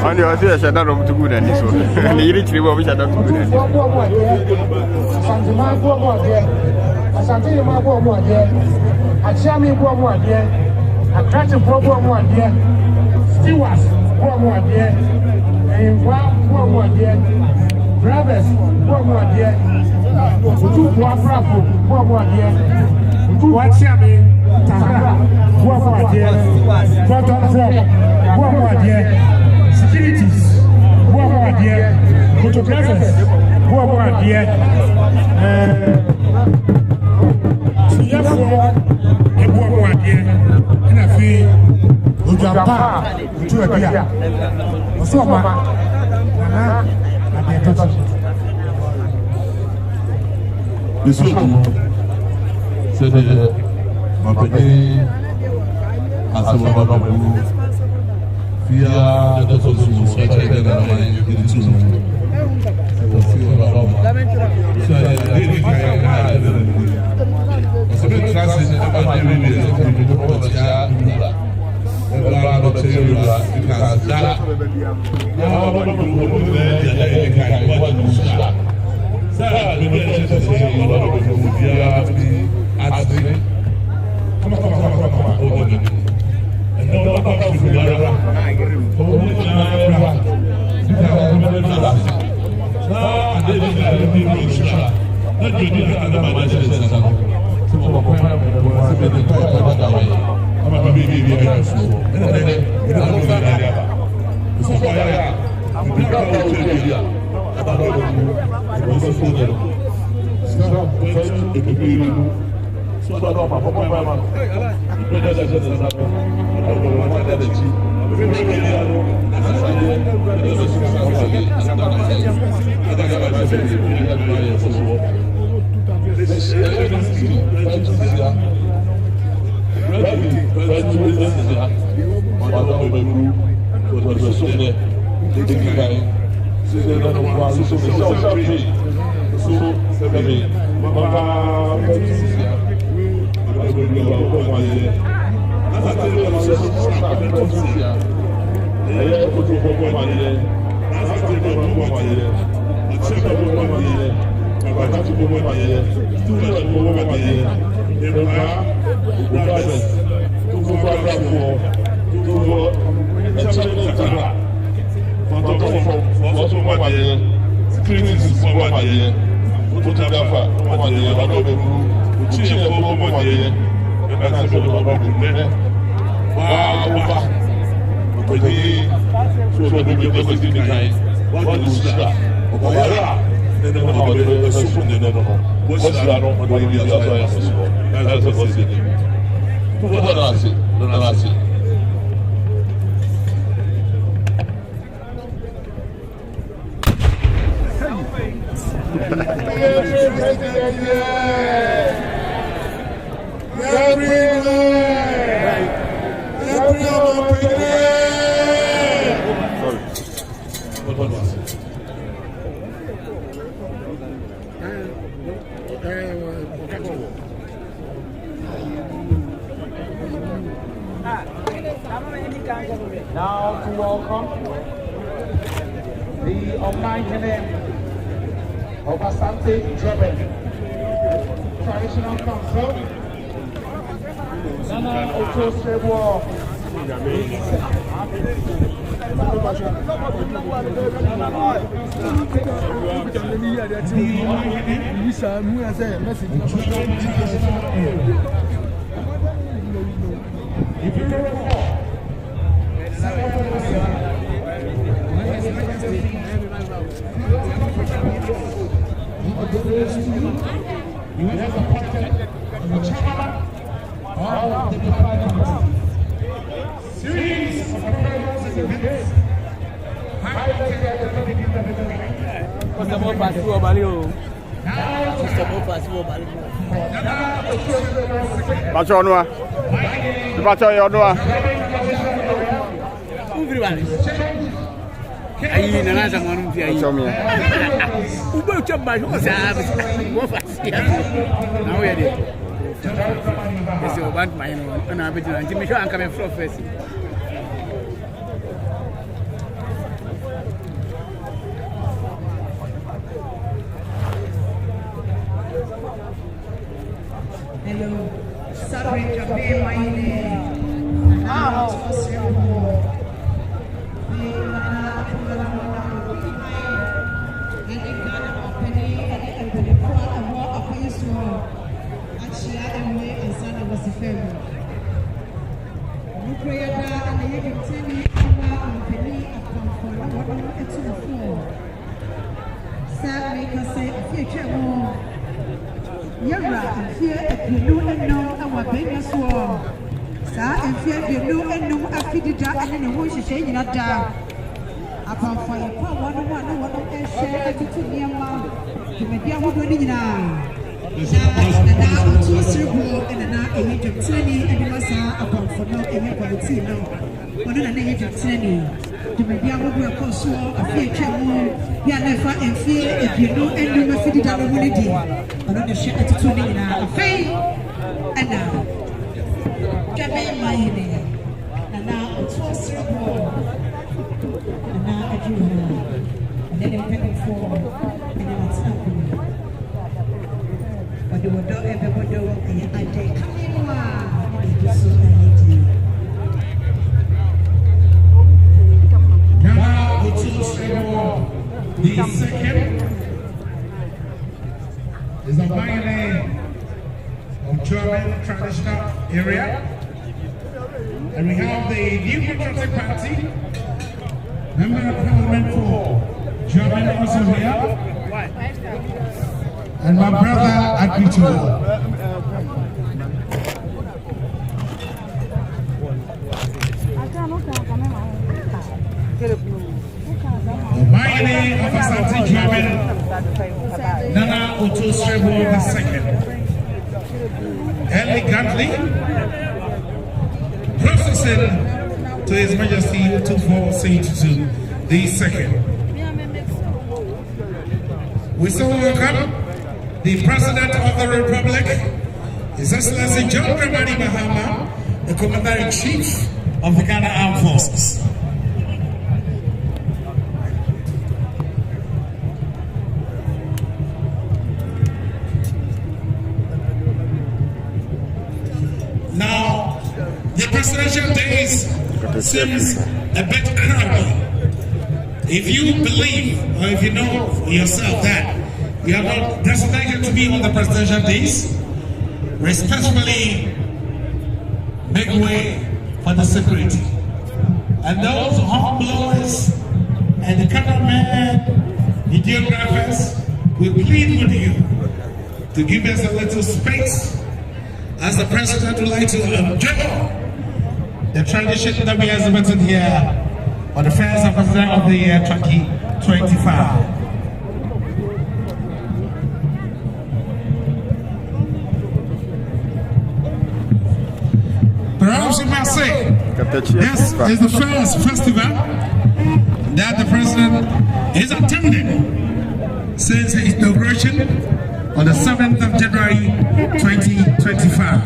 And you are saying that I'm too good at this one. You literally want me to not good at securities, photographers, Now to welcome the Homage of Asante Traditional Council. Nana Ocho Sebo. You have appointed the chairman of the department. Series of programs and events highlighted the benefit of the delegation. What's the more possible value? What's the more possible value? What's your name? What's your name? Ayi na nasa mwanum pia yi. Chomia. Ube uchamba sho sabe. Wo fasi. Na wo yede. Ese obant mai no na abejira nti me sho anka me fro first. Hello. Sorry to be my name. The second is a violin of German traditional area. And we have the New Patriotic Party, Member of Parliament for German also here. And my brother Akwasiddae. The mining of Asante German, Nana Otto Strebo II, elegantly processing to His Majesty Tufor II. We so welcome the President of the Republic, His Excellency Dwabrem Mahama, the Commander-in-Chief of the Ghana Armed Forces. Now, the presidential days seems a bit crowded. If you believe, or if you know yourself that you are not designated to be on the presidential days, respectfully make way for the security. And those hornblowers and the cameramen, videographers, we plead with you to give us a little space, as the president would like to enjoy the tradition that we exhibited here on the first episode of the year 2025. Perhaps you must say, this is the first festival that the president is attending since his inauguration on the 7th of January 2025.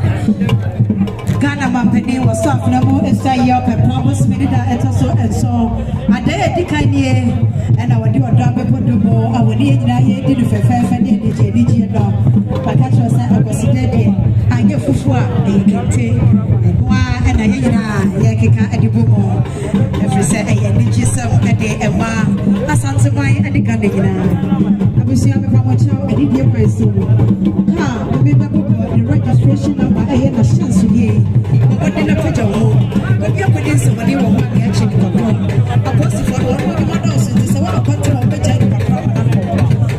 Ghana Mampeni was soft, no more is a yoke and promise minute and so and so. And they decline and I would do a drop put the more. I would need that you did for fair and DJ dog. But catch yourself, Akwasiddae. I get Fufua, and you can take and I hear Yakika and the Bobo. If you say a yourself a day and one, asanteman and the Ghana. I wish you have a child and did your person. Remember the registration number, I had a chance to hear. But then I put your home. But you're putting somebody who will be actually for one. I was for one of the others in this one control of the child.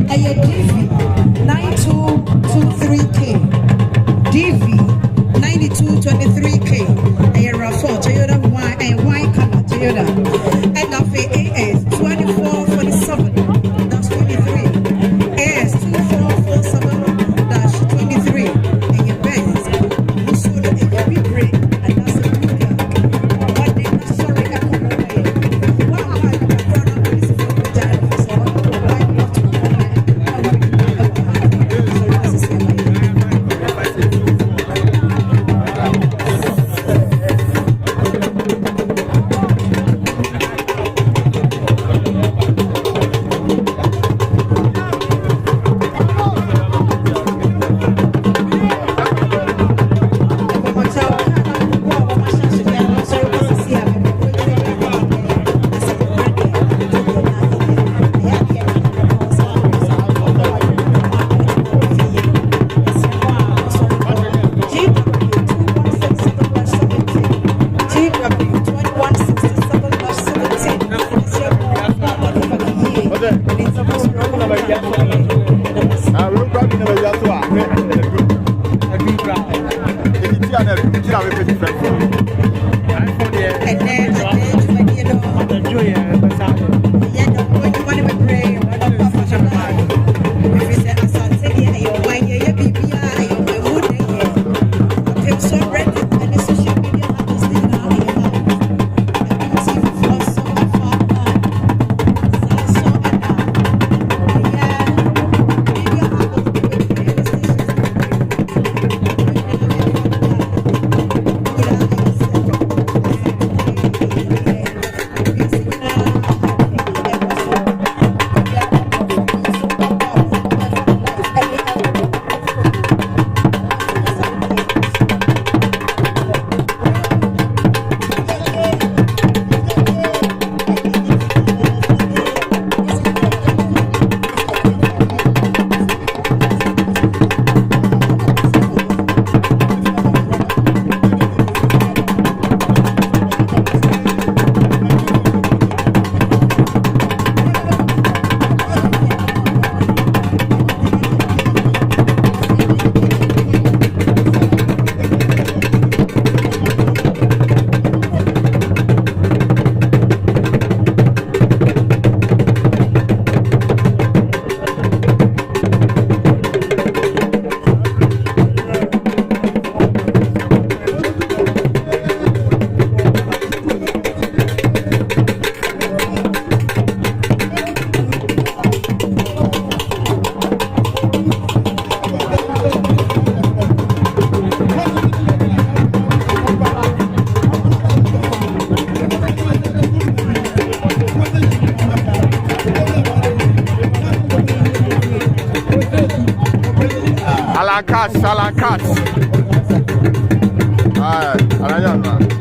I had DV 9223K. DV 9223K. I had RAV4 Toyota and Y color Toyota. And now for AS 2447. That's 23. AS 2447-23. And your best. You saw that you be great. And that's a good thing. But they are sorry, I couldn't pay. Why am I brought up with this for the child? So why not to go back? Salankas. Ah, no.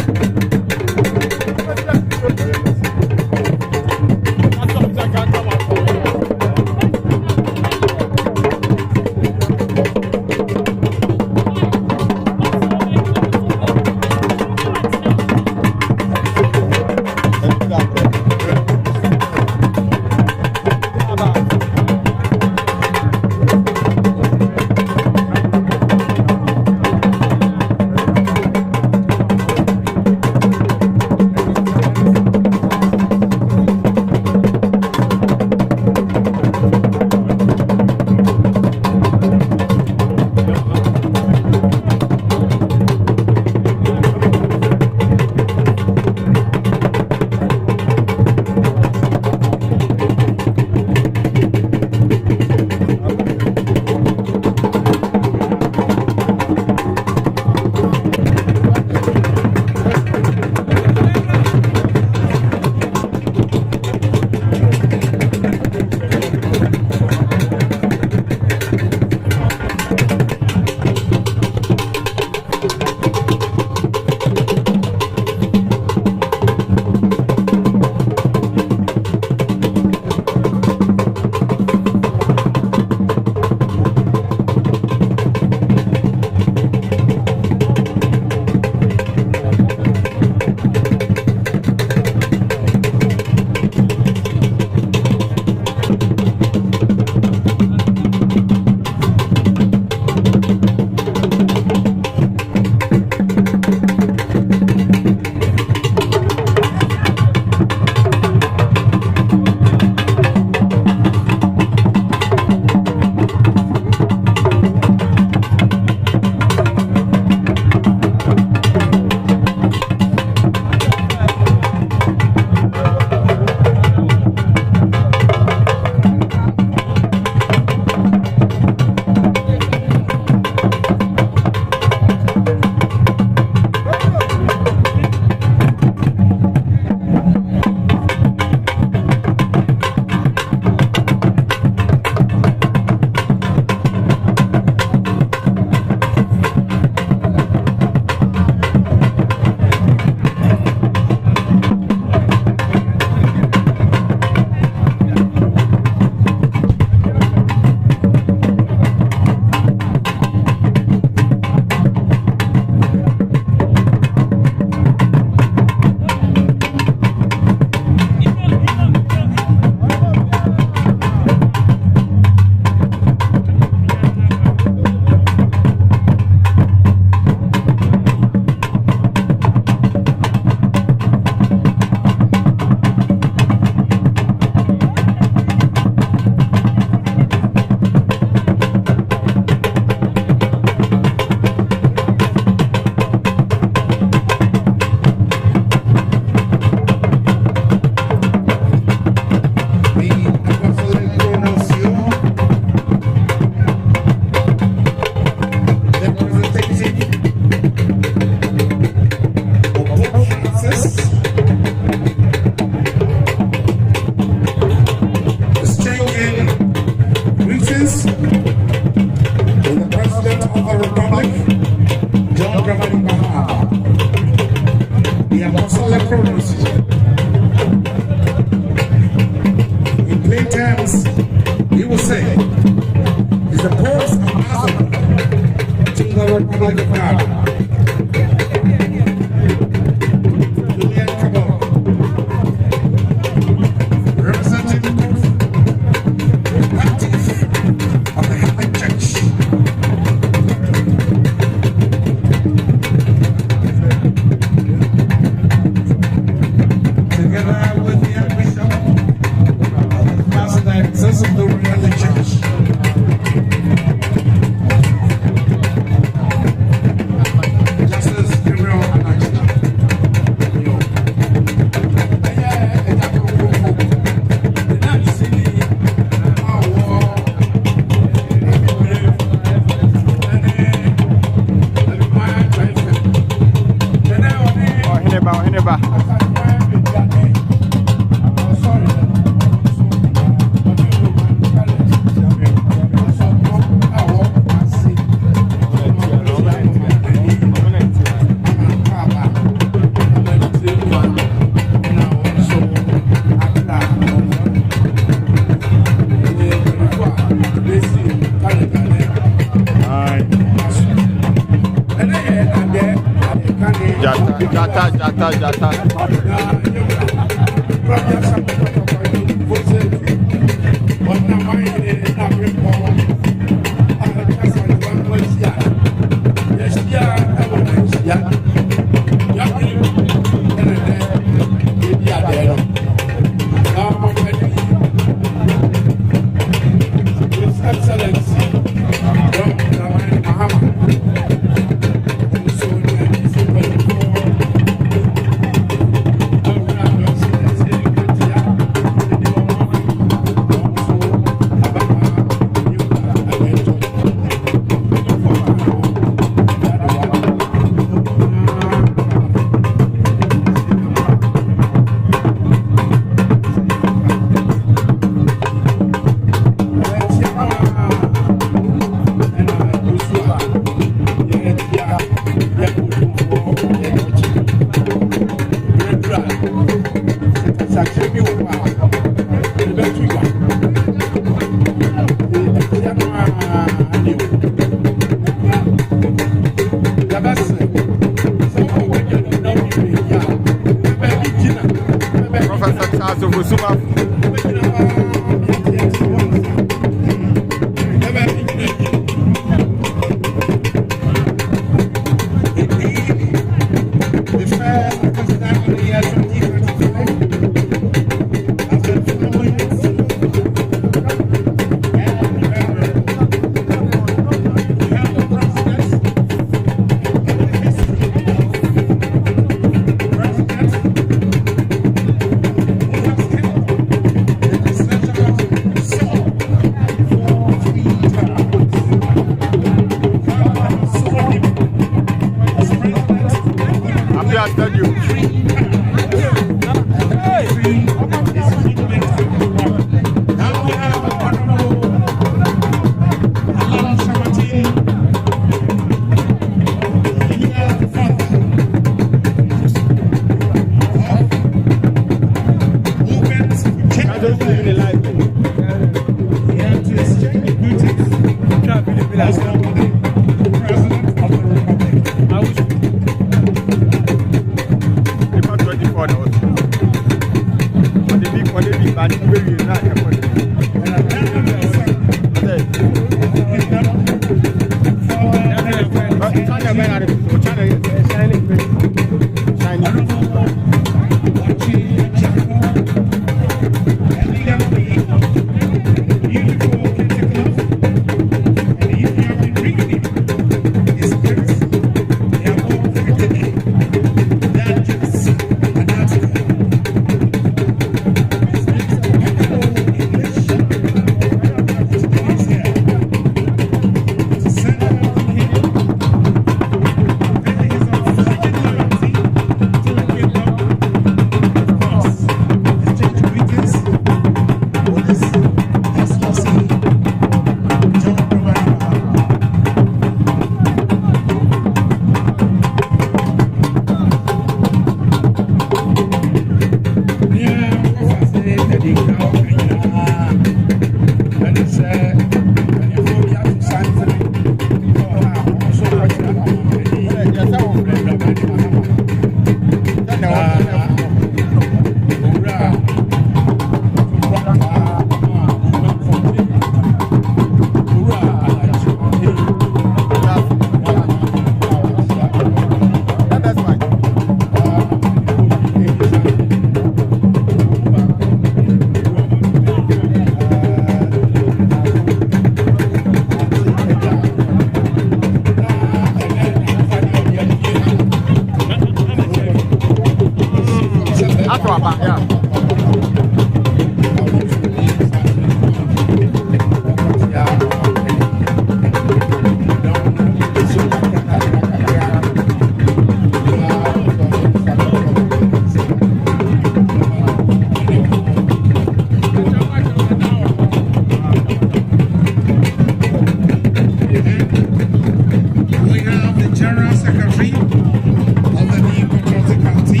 Secretary of the New Control County,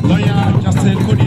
Lawyer Justin Kudi.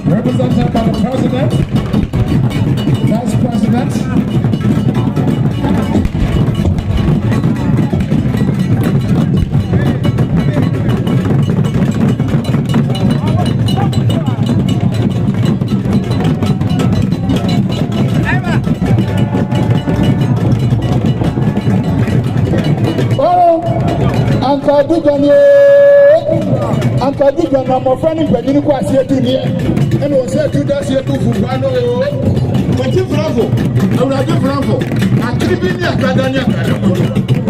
Represented by the President, Vice President, Akwasiddae na mo friend mpanyini kwa asietu ni e no se tu da asietu fufa no o kwati franfo awurade franfo akiri bi ni akada ni akada mo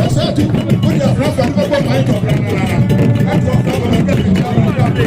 o se tu o di franfo ni ko mai to bra na na na franfo na ka ti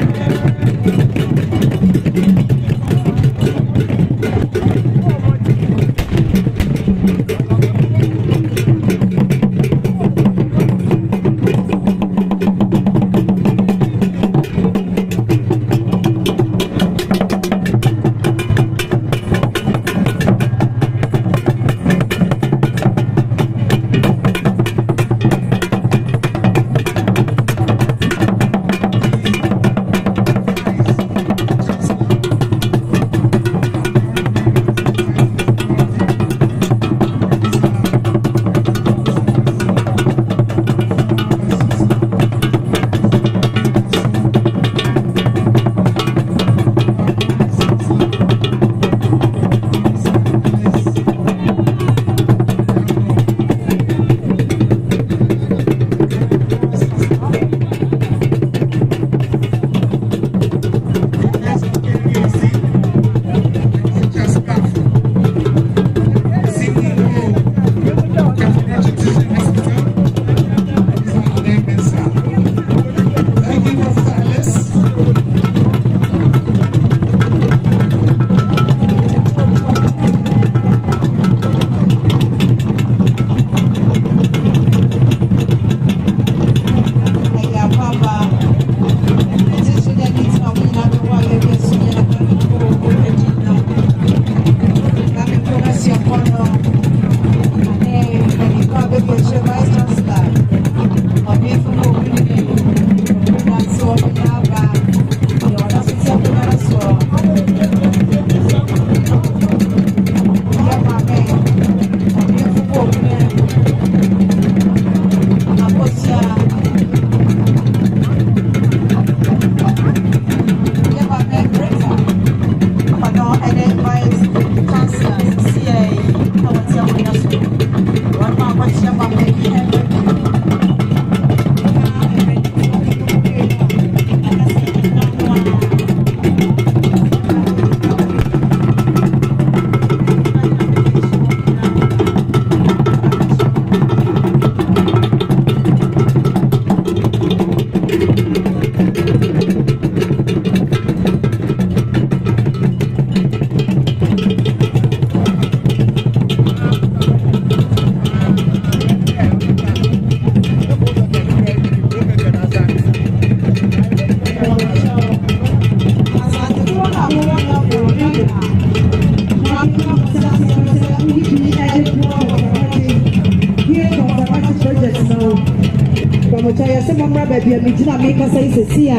yɛsɛ mɔmmra baabi a megyina meka sɛ sɛsia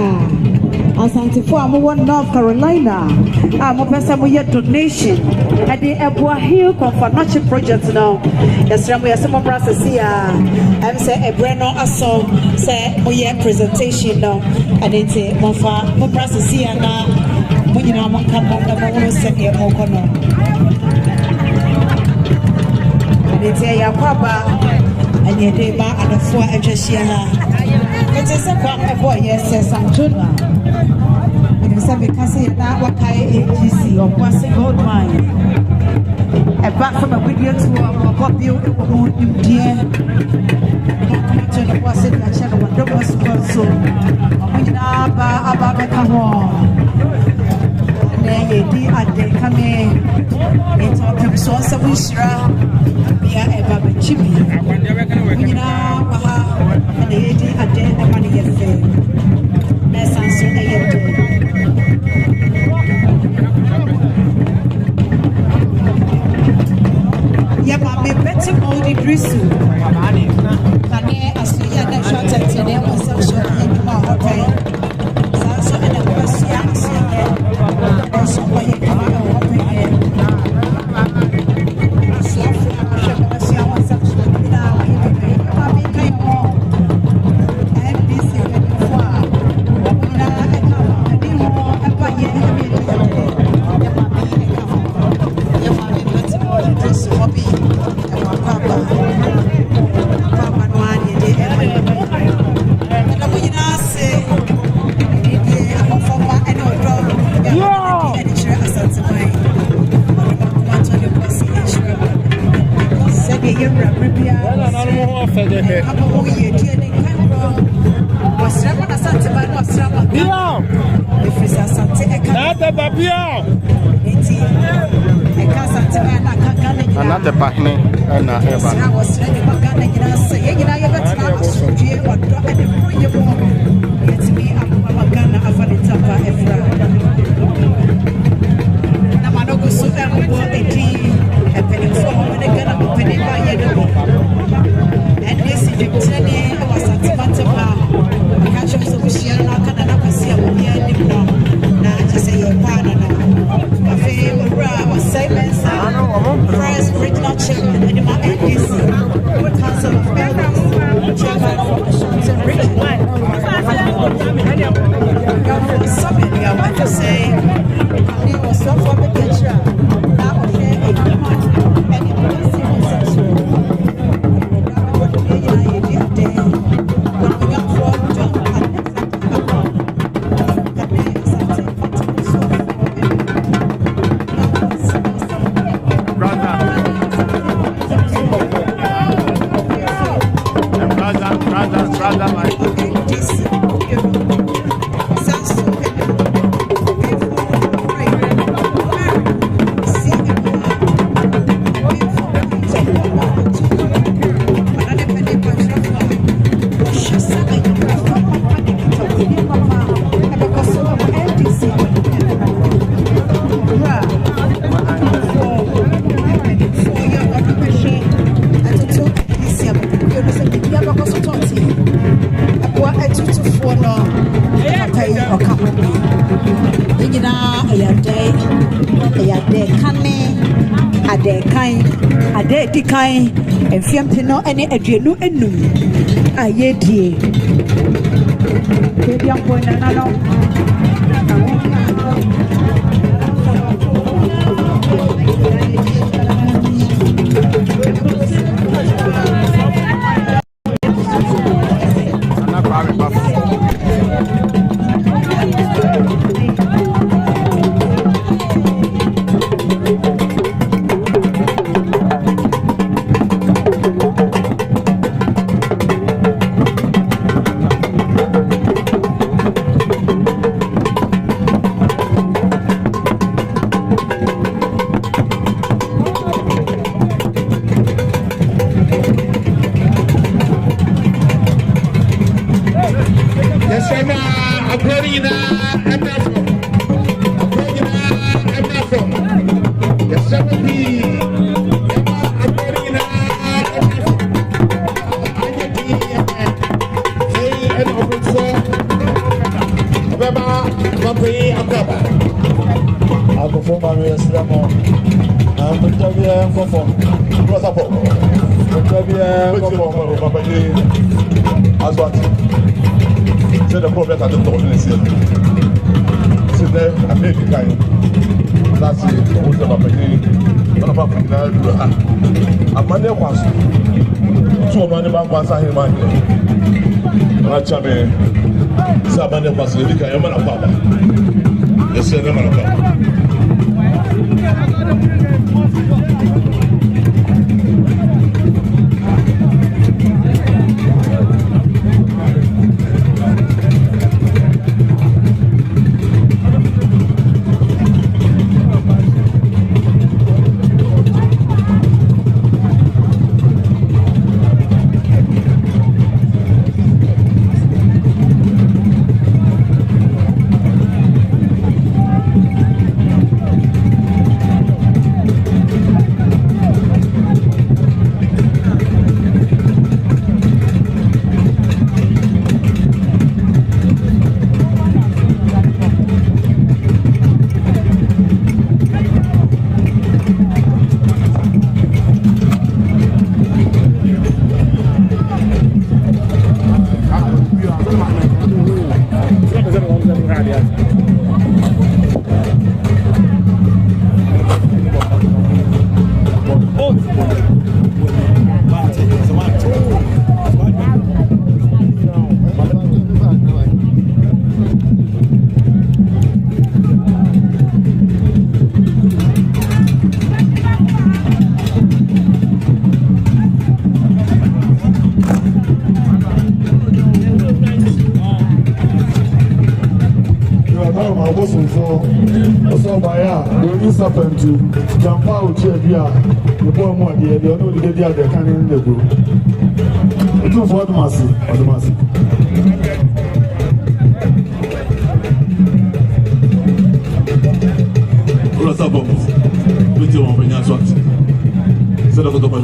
asantefo a mowɔ North Carolina a mopɛ sɛ moyɛ donation ɛde ɛboa Hill Comfort project no yɛsrɛ mo yɛsɛ mɔmmra sɛsia ɛm sɛ ɛberɛ no asɔ sɛ moyɛ presentation no ɛde nti mɔmmra sɛsia na mo nyinaa monka mɔmna mɔwono sɛdeɛ mɔkɔ no ɛde nti ɛyɛ akɔ aba ɛnyɛ de ba adɔfoɔ atwa hyia ha ɛte sɛ kwa ɛbɔ yɛ sɛ Sanjona ɛde sɛ bɛka sɛ yɛna wakae AGC Okwasi gold mine ɛba from agudie to ɔbɔ bio ɛwɔ mu nimdeɛ ɔkɔmɛkyɛ no Okwasi de akyɛ no wɔdɔbɔ sokɔ so ɔmo nyinaa aba bɛka ho ɛnɛ yɛdi ade kame ɛnti ɔpem so sɛ wohyira bia ɛba bɛkyi bi nyinaa wɔ ha ɛna yɛdi ade ɛma no yɛ fɛ na ɛsan so ɛyɛ dɛ yɛ ma me bɛte mɔdi drisu kane asoyɛ na ɛhwɛ atɛnte na ɛwɔ sɛ hyɛ adwuma a ɔpɛn saa nso ɛna ɛbɛsua asoyɛ ɛnso ɔyɛ adwuma a ɔpɛn AsanteHene and Eva. First regional chairman and my NDC, with Council of Elders, chairman of Asante region. Somebody I want to say, it was so for the picture. Now I share a woman and it was civil sexual. When we got from John Kai and Fiamtino any Adriano enum. I ye dear. Baby, I'm going Mampeni Akaba. I perform my Islam. I'm going to be a conform. What's up? Asante. C'est le problème à notre organisation. C'était américain. Là, c'est le route de ma pays. On n'a pas pris là. À manier quoi? Tout le monde va passer à une manière. On a jamais. Ça va pas passer. Il y a un mal à part. Et c'est un mal à part. To jump out here, the boy more dear, they know the day they can in the group. It's not for the massive or the massive. What's up, Bob? With you on when you're shot. Set up the top of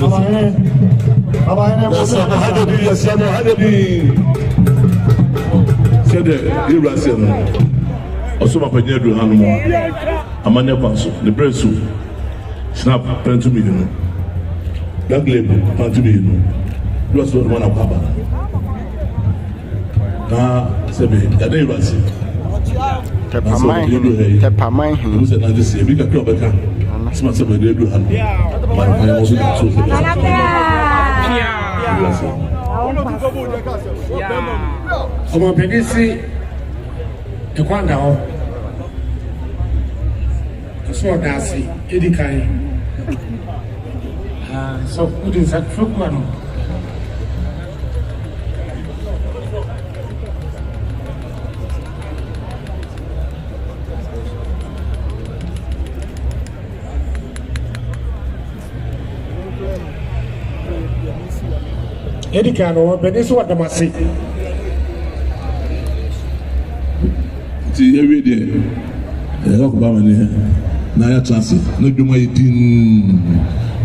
Amanya Panso, the bread soup, snap, pen to me, you know. Black label, pen to me, you know. You was the one of Papa. Now, Sebe, that day was it. Tepamai, who said, I just say, we got club account. Smart Sebe, they do have. I also got so. Omo Penisi, Ekwanda. So that's it. Edikai. So good is that for one. Edikai no, but this what the masi. See every day. I talk about money. Naya chance no do my din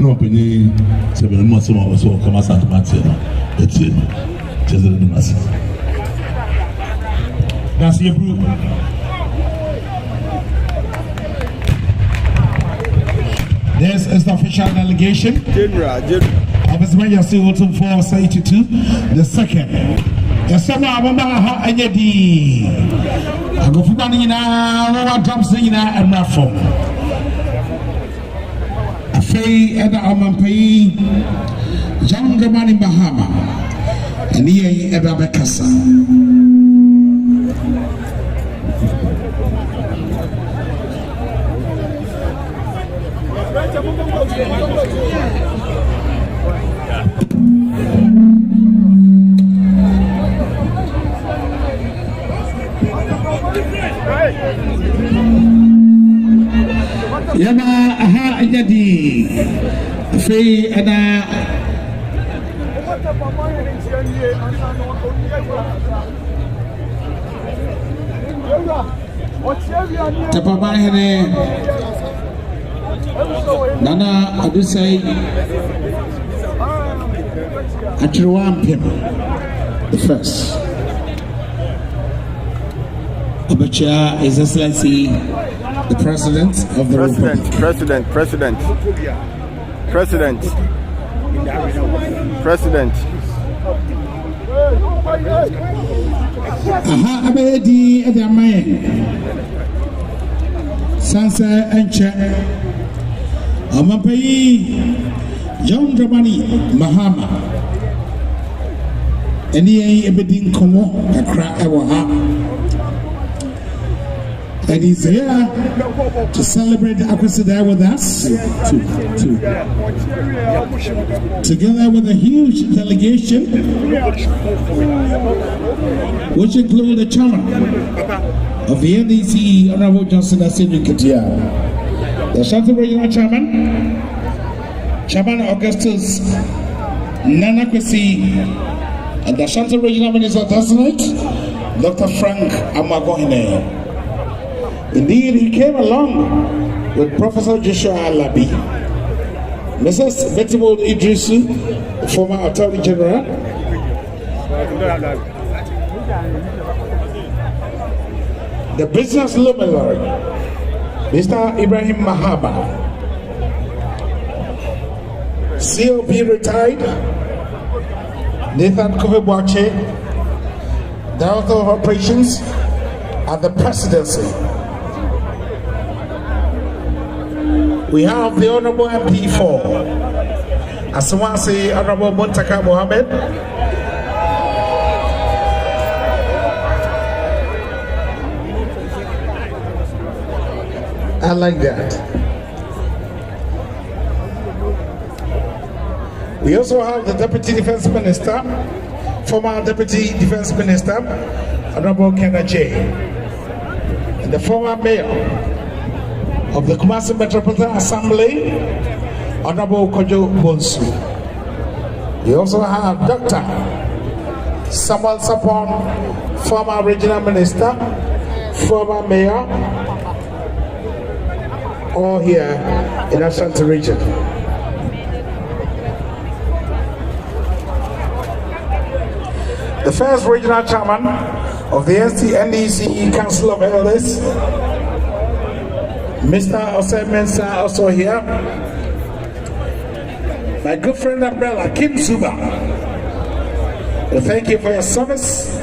no penny 7 months or so come as at Matthew. That's it. Just the massive. That's your group. This is the official delegation of His Majesty Wilton 482, the second. The summer of Mahama and Yedi. I go for money now, drums and Raffle. Afei Eda Amampei, younger man in Mahama, and here Eda Bekasa. Yama aha ajadi Afei Eda AsanteHene Nana Adusai Achirwampim the first. Obacha, His Excellency, the President of the Republic. President. Aha, abedi adamaye. Sansa enche. Amampayi John Dramani Mahama. Eni ebedi nkomo kakra ewo ha. And he's here to celebrate Akwasiddae with us, together with a huge delegation, which include the chairman of the NDC, Honorable Johnson Asante Ketia, the Asante Regional Chairman Augustus Nanakwesi, and the Asante Regional Minister Designate, Dr. Frank AsanteHene. Indeed, he came along with Professor Joshua Alabi, Mrs. Betty Idrisu, former Attorney General, the business luminary, Mr. Ibrahim Mahama, COP retired, Nathan Kovebuache, Director of Operations at the Presidency. We have the Honorable MP4, Asante, Honorable Muntaka Mohammed, I like that. We also have the Deputy Defense Minister, former Deputy Defense Minister, Honorable Kenna J, and the former Mayor of the Kumasi Metropolitan Assembly, Honorable Kojo Bonsu. We also have Dr. Samuel Sapon, former Regional Minister, former Mayor, all here in Asante region. The first Regional Chairman of the NDC Council of Elders, Mr. Ansah also here. My good friend Umbrella, Kim Suba. Well, thank you for your service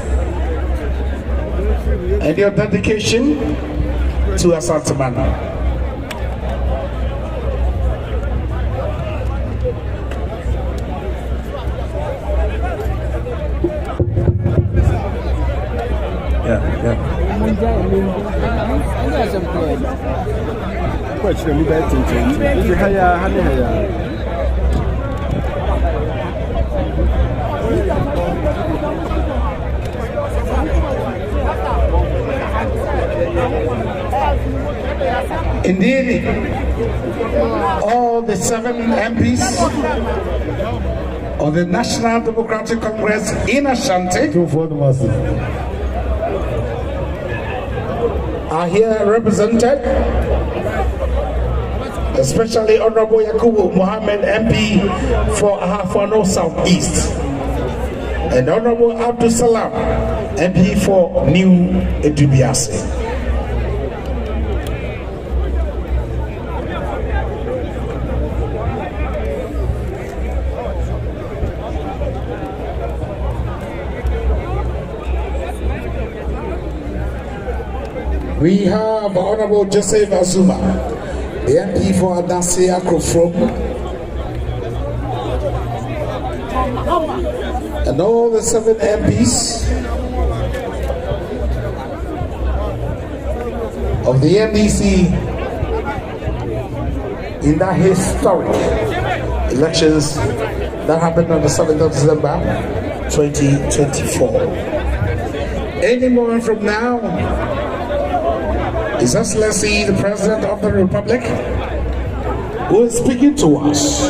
and your dedication to asanteman. Yeah. Indeed, all the 7 MPs of the National Democratic Congress in Asante are here represented, especially Honorable Yakubu Mohammed MP for Ahafano Southeast, and Honorable Abdul Salam MP for New Edubiase. We have Honorable Joseph Azuma, the MP for Adanse Akrofrom, and all the 7 MPs of the NDC in that historic elections that happened on the 7th of December 2024. Any moment from now, His Excellency, the President of the Republic, who is speaking to us.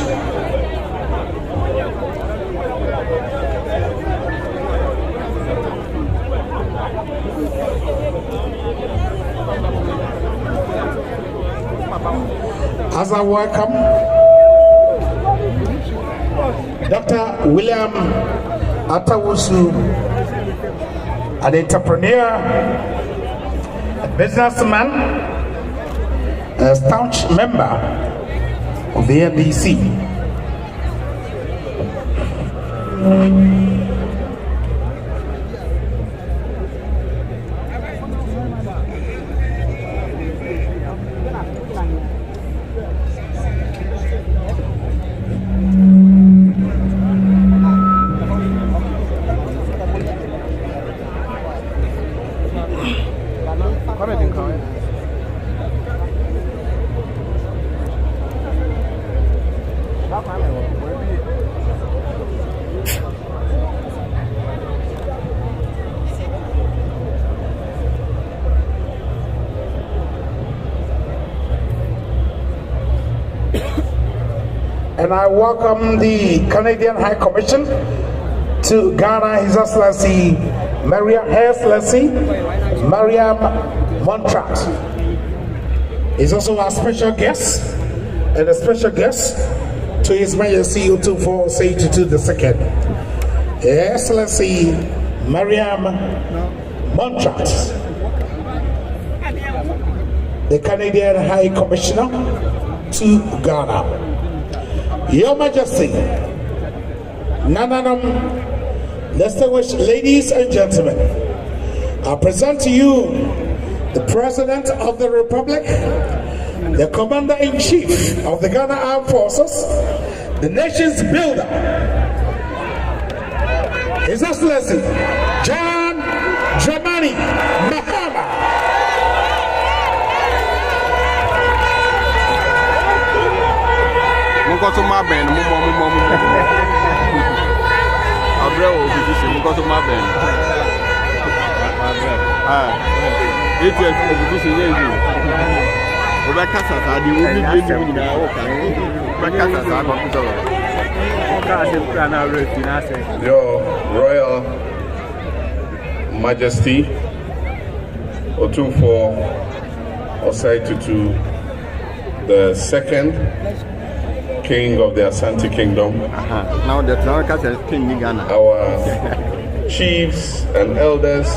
As I welcome Dr. William Atawusu, an entrepreneur businessman, a staunch member of the NDC. And I welcome the Canadian High Commission to Ghana, His Excellency Mariam Montrat. He's also our special guest, and a special guest to His Majesty U24 Seyitu II, His Excellency Mariam Montrat, the Canadian High Commissioner to Ghana. Your Majesty, Nananam, distinguished ladies and gentlemen, I present to you the President of the Republic, the Commander-in-Chief of the Ghana Armed Forces, the nation's builder, His Excellency John Dramani Mahama. Go to my band, I'll go to my band. It's a competition. Your Royal Majesty, Otumfo Osei-Tutu, the second King of the Asante Kingdom, now the King in Ghana, our chiefs and elders,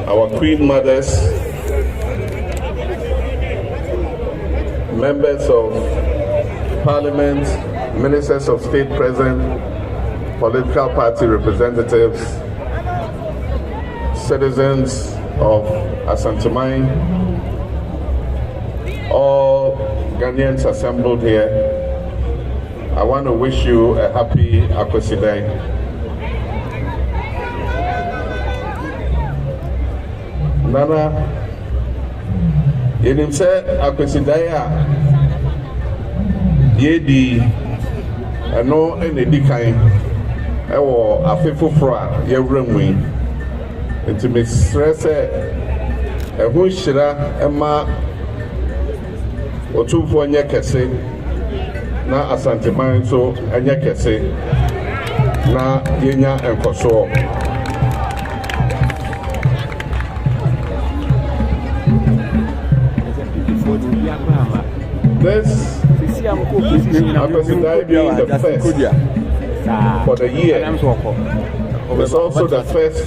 our queen mothers, members of parliament, ministers of state present, political party representatives, citizens of asanteman, all Ghanaians assembled here. I want to wish you a happy Akwasiddae. Nana, yenim se Akwasiddae a yedi ano enedi kan ewo afefoforo a yewram wi. Enti me stress ehu hira ema Otumfo anya kese na asanteman so anya kese na yenya enkoso. This Akwasiddae being the first for the year, it's also the first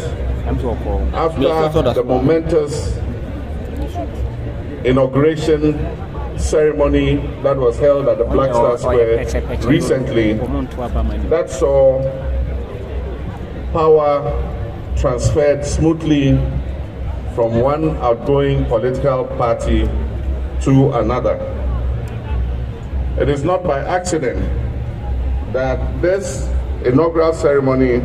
after the momentous inauguration ceremony that was held at the Black Star Square recently, that saw power transferred smoothly from one outgoing political party to another. It is not by accident that this inaugural ceremony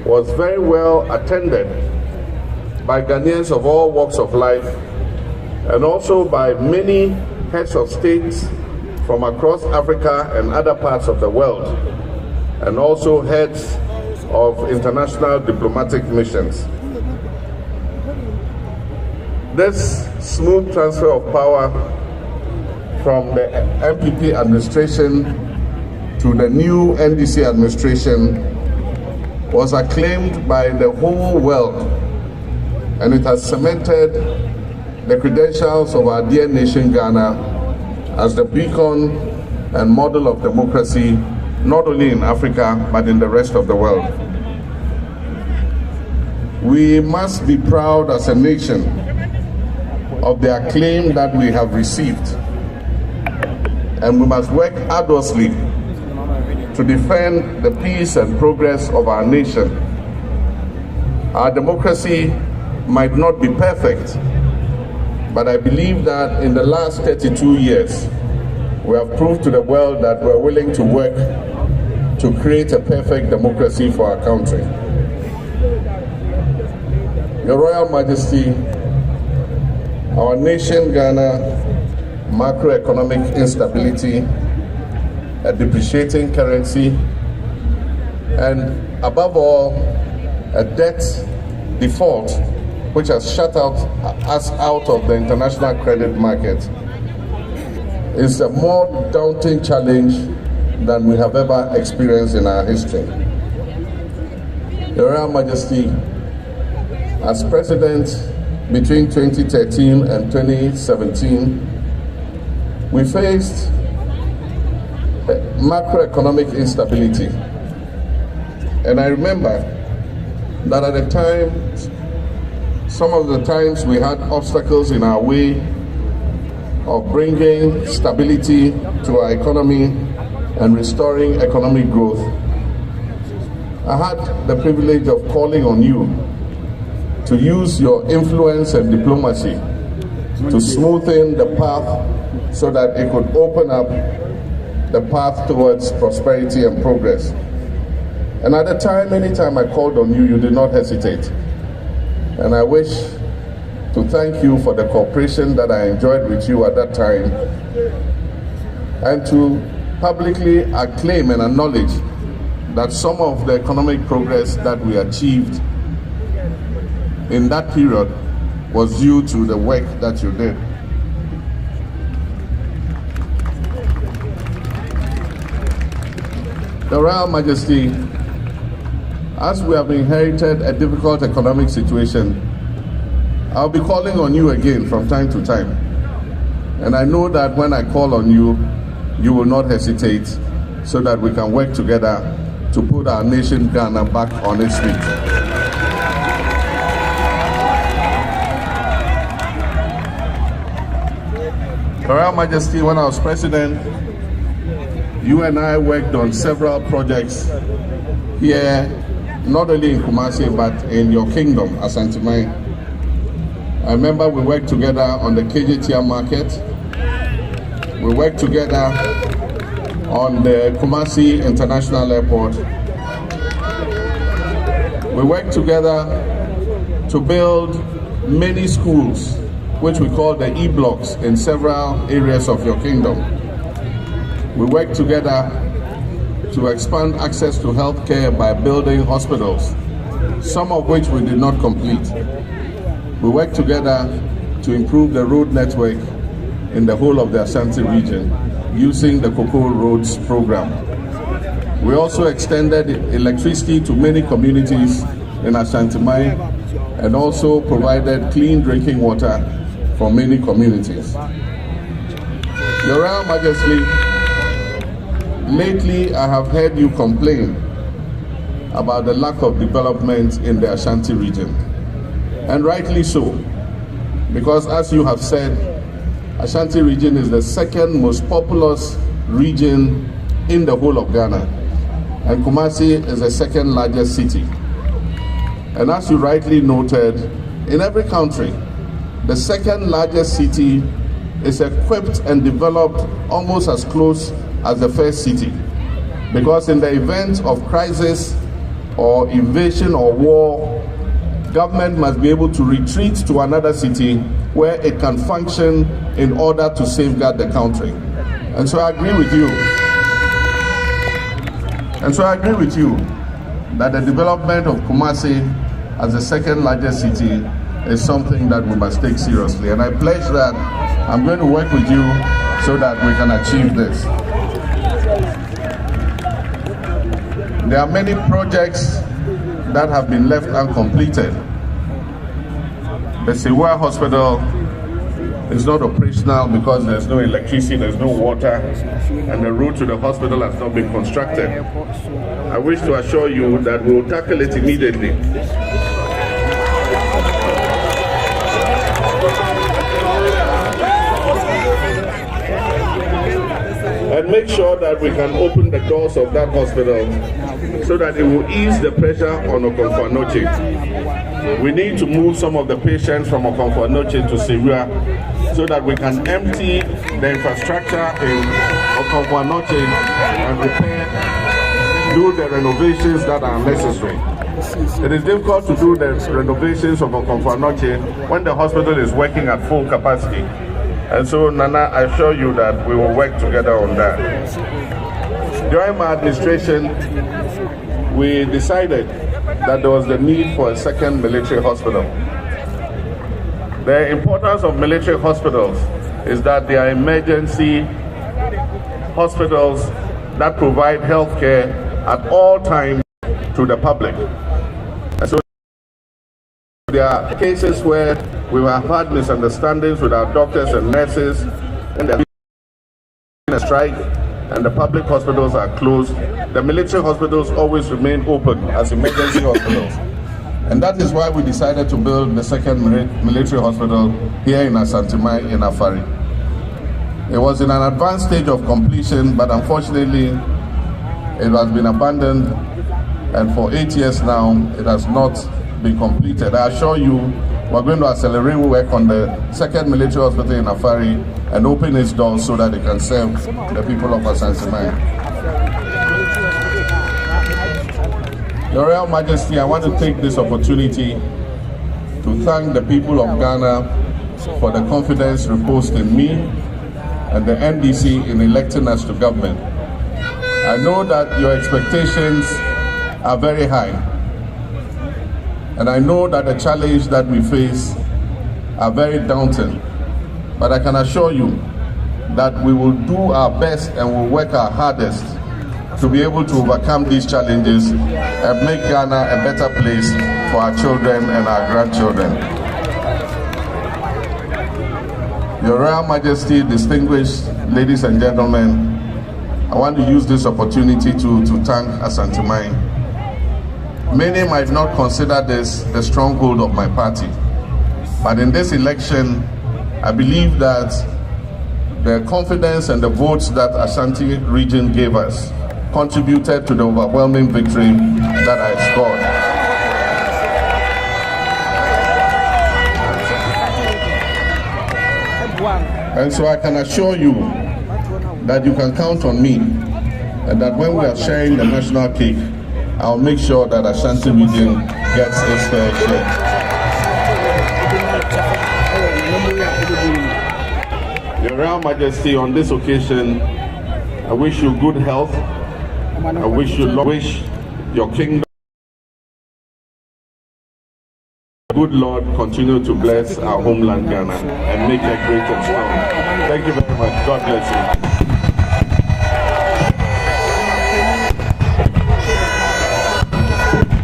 was very well attended by Ghanaians of all walks of life, and also by many heads of states from across Africa and other parts of the world, and also heads of international diplomatic missions. This smooth transfer of power from the MPP administration to the new NDC administration was acclaimed by the whole world, and it has cemented the credentials of our dear nation Ghana as the beacon and model of democracy, not only in Africa but in the rest of the world. We must be proud as a nation of the acclaim that we have received. And we must work arduously to defend the peace and progress of our nation. Our democracy might not be perfect, but I believe that in the last 32 years, we have proved to the world that we're willing to work to create a perfect democracy for our country. Your Royal Majesty, our nation, Ghana, macroeconomic instability, a depreciating currency, and above all, a debt default which has shut us out of the international credit market is a more daunting challenge than we have ever experienced in our history. Your Royal Majesty, as President between 2013 and 2017, we faced macroeconomic instability. And I remember that at the time, some of the times we had obstacles in our way of bringing stability to our economy and restoring economic growth. I had the privilege of calling on you to use your influence and diplomacy to smoothen the path so that it could open up the path towards prosperity and progress. And at the time, anytime I called on you, you did not hesitate. And I wish to thank you for the cooperation that I enjoyed with you at that time, and to publicly acclaim and acknowledge that some of the economic progress that we achieved in that period was due to the work that you did. Your Royal Majesty, as we have inherited a difficult economic situation, I'll be calling on you again from time to time. And I know that when I call on you, you will not hesitate, so that we can work together to put our nation Ghana back on its feet. Your Royal Majesty, when I was President, you and I worked on several projects here, not only in Kumasi, but in your kingdom, asanteman. I remember we worked together on the KJTR market. We worked together on the Kumasi International Airport. We worked together to build many schools, which we call the E-blocks, in several areas of your kingdom. We worked together to expand access to health care by building hospitals, some of which we did not complete. We worked together to improve the road network in the whole of the Asante region using the Cocoa Roads program. We also extended electricity to many communities in asanteman and also provided clean drinking water for many communities. Your Royal Majesty, lately I have heard you complain about the lack of development in the Ashanti region. And rightly so, because as you have said, Ashanti region is the second most populous region in the whole of Ghana, and Kumasi is the second largest city. And as you rightly noted, in every country, the second largest city is equipped and developed almost as close as the first city, because in the event of crisis or invasion or war, government must be able to retreat to another city where it can function in order to safeguard the country. And so I agree with you. That the development of Kumasi as the second largest city is something that we must take seriously. And I pledge that I'm going to work with you so that we can achieve this. There are many projects that have been left uncompleted. The Sewa Hospital is not operational because there's no electricity, there's no water, and the road to the hospital has not been constructed. I wish to assure you that we will tackle it immediately. make sure that we can open the doors of that hospital so that it will ease the pressure on Okomfo-Anokye. We need to move some of the patients from Okomfo-Anokye to Sewura so that we can empty the infrastructure in Okomfo-Anokye and repair, do the renovations that are necessary. It is difficult to do the renovations of Okomfo-Anokye when the hospital is working at full capacity. And so, Nana, I assure you that we will work together on that. During my administration, we decided that there was the need for a second military hospital. The importance of military hospitals is that they are emergency hospitals that provide health care at all times to the public. And so there are cases where we have had misunderstandings with our doctors and nurses, and there has been a strike, and the public hospitals are closed. The military hospitals always remain open as emergency hospitals. And that is why we decided to build the second military hospital here in asanteman in Afari. It was in an advanced stage of completion, but unfortunately, it has been abandoned, and for 8 years now, it has not been completed. I assure you, we're going to accelerate work on the second military hospital in Afari and open its doors so that it can serve the people of asanteman. Your Royal Majesty, I want to take this opportunity to thank the people of Ghana for the confidence reposed in me and the NDC in electing us to government. I know that your expectations are very high, and I know that the challenge that we face are very daunting, but I can assure you that we will do our best and will work our hardest to be able to overcome these challenges and make Ghana a better place for our children and our grandchildren. Your Royal Majesty, distinguished ladies and gentlemen, I want to use this opportunity to thank asanteman. Many might not consider this the stronghold of my party, but in this election, I believe that the confidence and the votes that Asante region gave us contributed to the overwhelming victory that I scored. And so I can assure you that you can count on me, and that when we are sharing the national cake, I'll make sure that Asante region gets its fair share. Your Royal Majesty, on this occasion, I wish you good health. I wish your kingdom. Good Lord continue to bless our homeland Ghana and make it great and strong. Thank you very much. God bless you.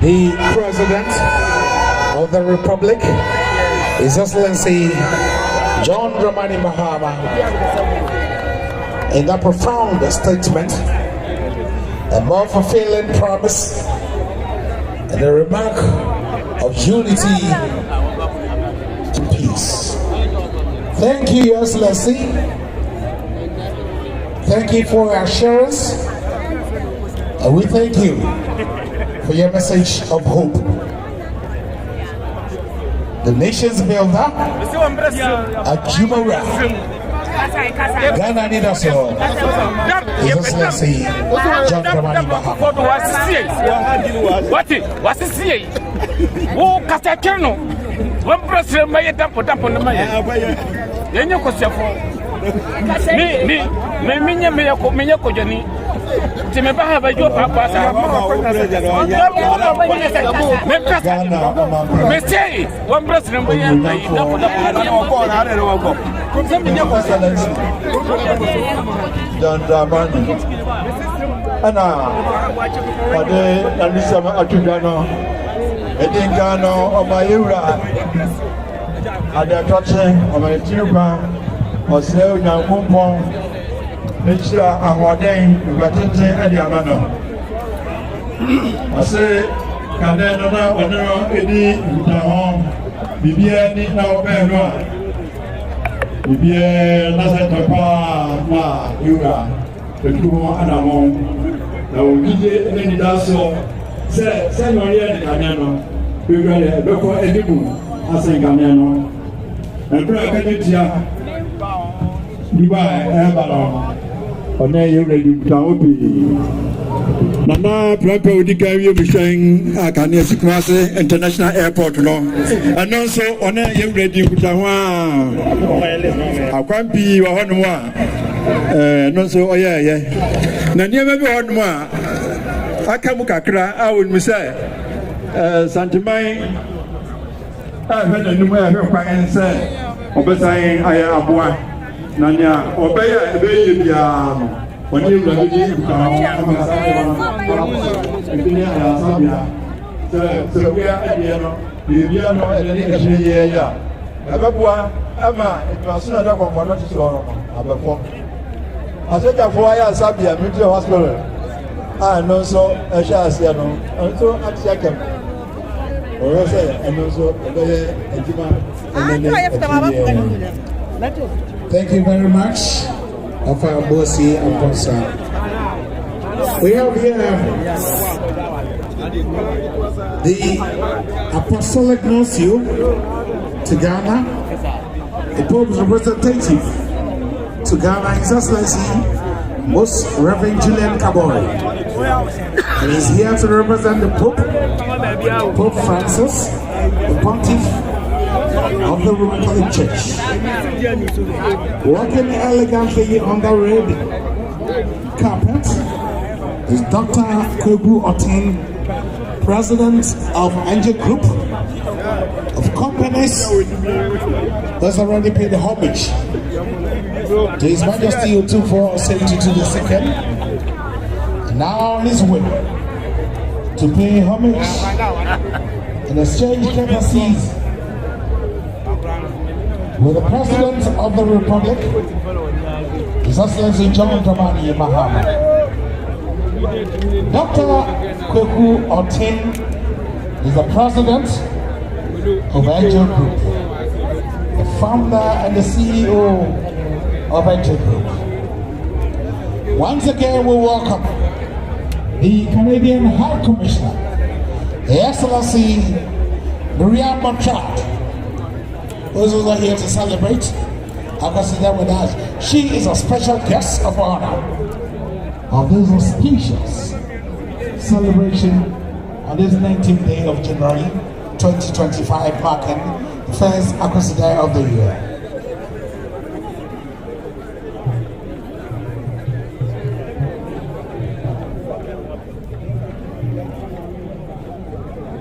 The President of the Republic, His Excellency John Dramani Mahama, in that profound statement, a more fulfilling promise, and a remark of unity and peace. Thank you, Your Excellency. Thank you for your assurance, and we thank you for your message of hope. The nation's builder, Ajumara, Ghana need us all. His Excellency John Dramani Mahama. What is he? Oh, Katakano. One person may dump on the Maya. Then you could say for me, Timeba have a job, Papa. Say, one president, John Dramani. Anna, Anisama Atugano, Edingano, or Mayura, at the touching of my tuba, or Sel Yampon. Mixra Akwasiddae, Batente, and Yamano. I say, Canada, Eddie, Tahom, BBN, now Benoit. BBN, Nasatapa, Yura. Petumo Adamo, now we did any dasso, said Samuel Canano, we got a local edible, Asanteman, and Brakadia Dubai, Abalon, or now you ready to Nana Planko Dikavi Bishang Akane Sikwase International Airport no. And also on a young ready to Tawa. I can't be one more. No so yeah. Nanya maybe one more. Akamukakra, I would say Santamai. I heard a new way of crying say, Obesai Ayabua Nanya Obeya Baby. When you ready to come, so we are at the end of the year. Ababua, Ama, it was not a one to sorrow. I said, Sabia, Military Hospital. I know so, a Shasiano, and so at second. Or I say, and also a Thank you very much. Of our BOBIE and Ansah. We have here the Apostolic Nuncio to Ghana, the Pope's representative to Ghana, His Excellency, Most Reverend Julian Kaboy. And he's here to represent the Pope, Pope Francis, the Pontiff of the Roman Catholic Church. Walking elegantly on the red carpet is Dr. Kweku Otin, President of Angel Group of Companies, that's already paid the homage to His Majesty Otumfuo Osei II. And now on his way to pay homage and exchange courtesies with the President of the Republic, His Excellency John Dramani Mahama. Dr. Kweku Otin is the President of Angel Group, the founder and the CEO of Angel Group. Once again, we welcome the Canadian High Commissioner, His Excellency Miriam Montrat, who's also here to celebrate Akwasiddae with us. She is a special guest of honor of this auspicious celebration on this 19th day of January 2025, marking the first Akwasiddae of the year.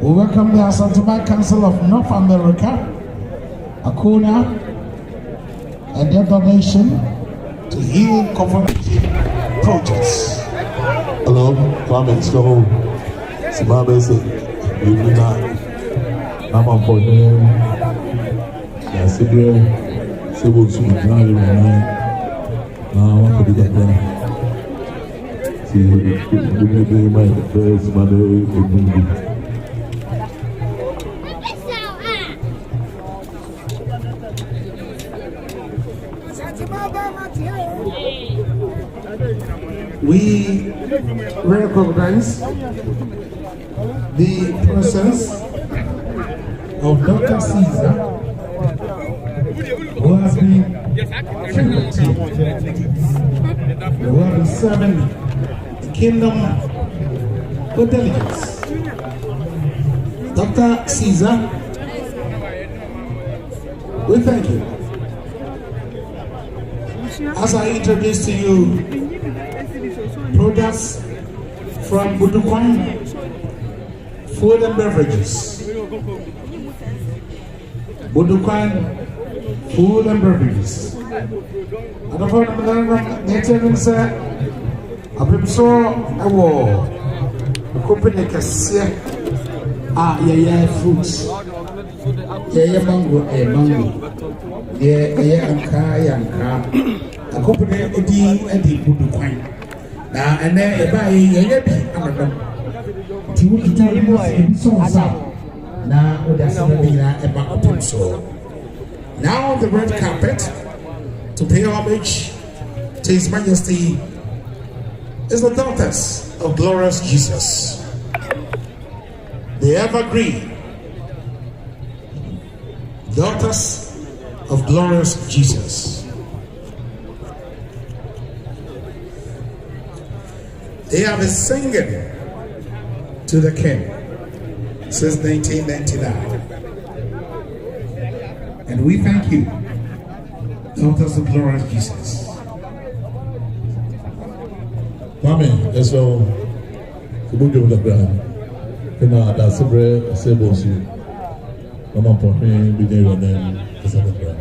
We welcome the Asanteman Council of North America, Akuna, and their donation to heal community projects. Hello, comments go home. Zimbabwe said, you do not. I'm on for them. That's the bread. Say, what's going on right now? I want to do that then. See, you may my first mother. We recognize the presence of Dr. Caesar, who has been serving the kingdom with delegates. Dr. Caesar, we thank you. As I introduce to you products from Budukwan Food and Beverages. Budukwan Food and Beverages. And the phone number they say, I'm so a company can say, fruits. Mango, Anka. A company Eddie Budukwan. Now, and then if I now the red carpet to pay homage to His Majesty is the daughters of glorious Jesus. The evergreen daughters of glorious Jesus. They have been singing to the King since 1999. And we thank you, daughters of glorious Jesus. Mami, eso kubujo Dwabrem. Kuna da sebre sebosu. Mama pohin bidin ronem Dwabrem.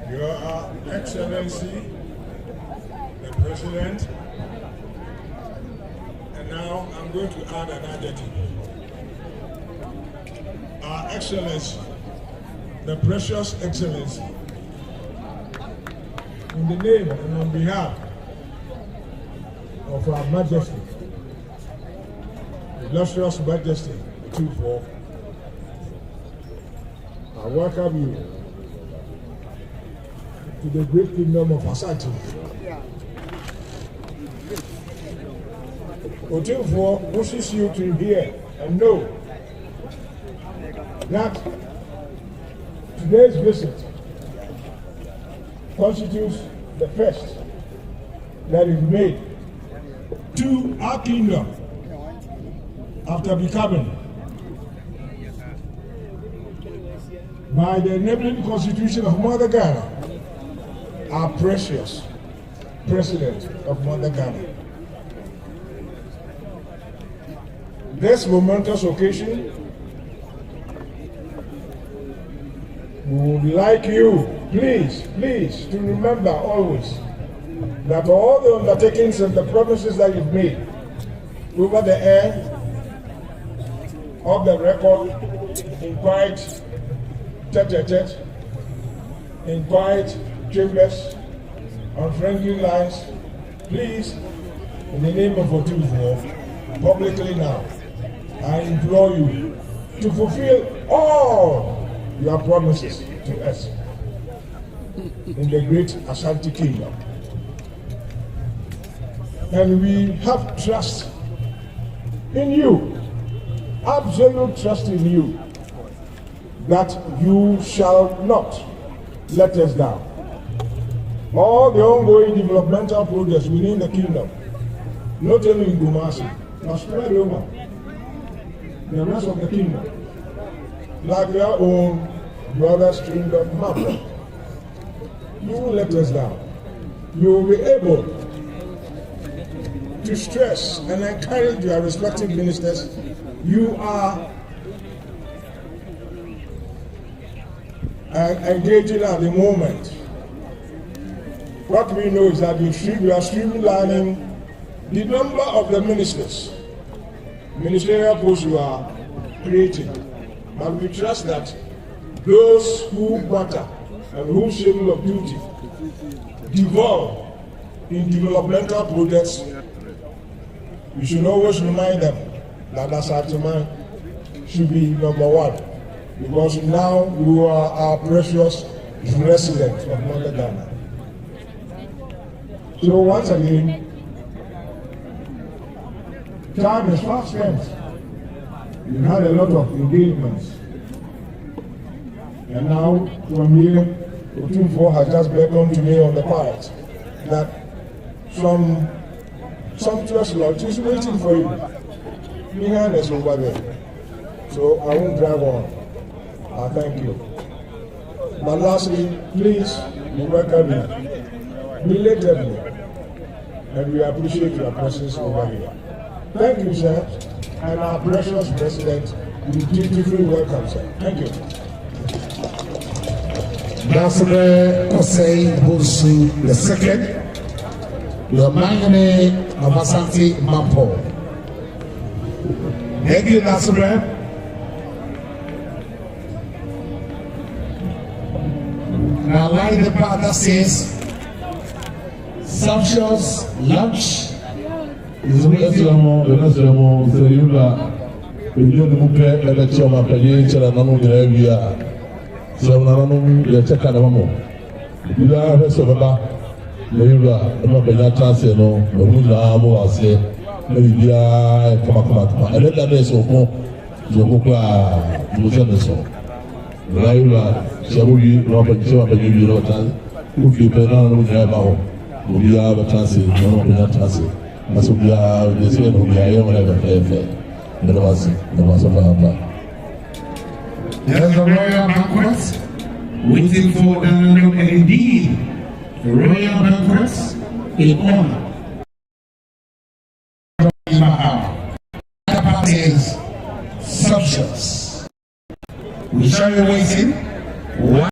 Your Excellency, the President, and now I'm going to add an adjective. Our Excellency, the precious Excellency, in the name and on behalf of Our Majesty, illustrious Majesty, Two-Four, I welcome you to the great kingdom of Asante. Two-Four wishes you to hear and know that today's visit constitutes the first that is made to our kingdom after becoming, by the enabling constitution of Mother Ghana, our precious President of Mother Ghana. This momentous occasion, we would like you, please, to remember always that all the undertakings and the promises that you've made over the air, of the record, in quiet tete-a-tete, in quiet chambers, on friendly lines, please, in the name of Two-Four, publicly now, I implore you to fulfill all your promises to us in the great Asante Kingdom. And we have trust in you, absolute trust in you, that you shall not let us down. All the ongoing developmental projects within the kingdom, not only in Kumasi, but spread over the rest of the kingdom, like your own brother's kingdom, Mahama. You will let us down. You will be able to stress and encourage your respective ministers. You are engaging at the moment. What we know is that you are streamlining the number of the ministers, ministerial posts you are creating. But we trust that those who matter and whose schedule of duty devolve in developmental projects, we should always remind them that asanteman should be number one, because now you are our precious resident of Mother Ghana. So once again, time is fast spent. We've had a lot of engagements. And now, from here, Two-Four has just beckoned to me on the part that some sumptuous lodge is waiting for you. Behind us over there. So I won't drag on. I thank you. But lastly, please, we welcome you belatedly, and we appreciate your presence over here. Thank you, sir, and our precious President, You beautifully welcome, sir. Thank you. Dwabrem Osei Bunsu the second, the Manhyia of asanteman. Thank you, Dwabrem. And I like the part that says sumptuous lunch. Is so nanum ya cheka na mamo ila reso baba leira no be na chance no mu na mo ase le bia kama ele da na so ko zo ko kwa mo se na so leira shabuyi no be se ba yi ro ta ku fi pe na no ya ba ho mo bia ba chance no be na chance maso bia de se no bia yo na ba fe no was ba. There's a royal banquet waiting for Dwabrem, and indeed, the royal banquet in honor of Mahama. That part is sumptuous. We shall be waiting.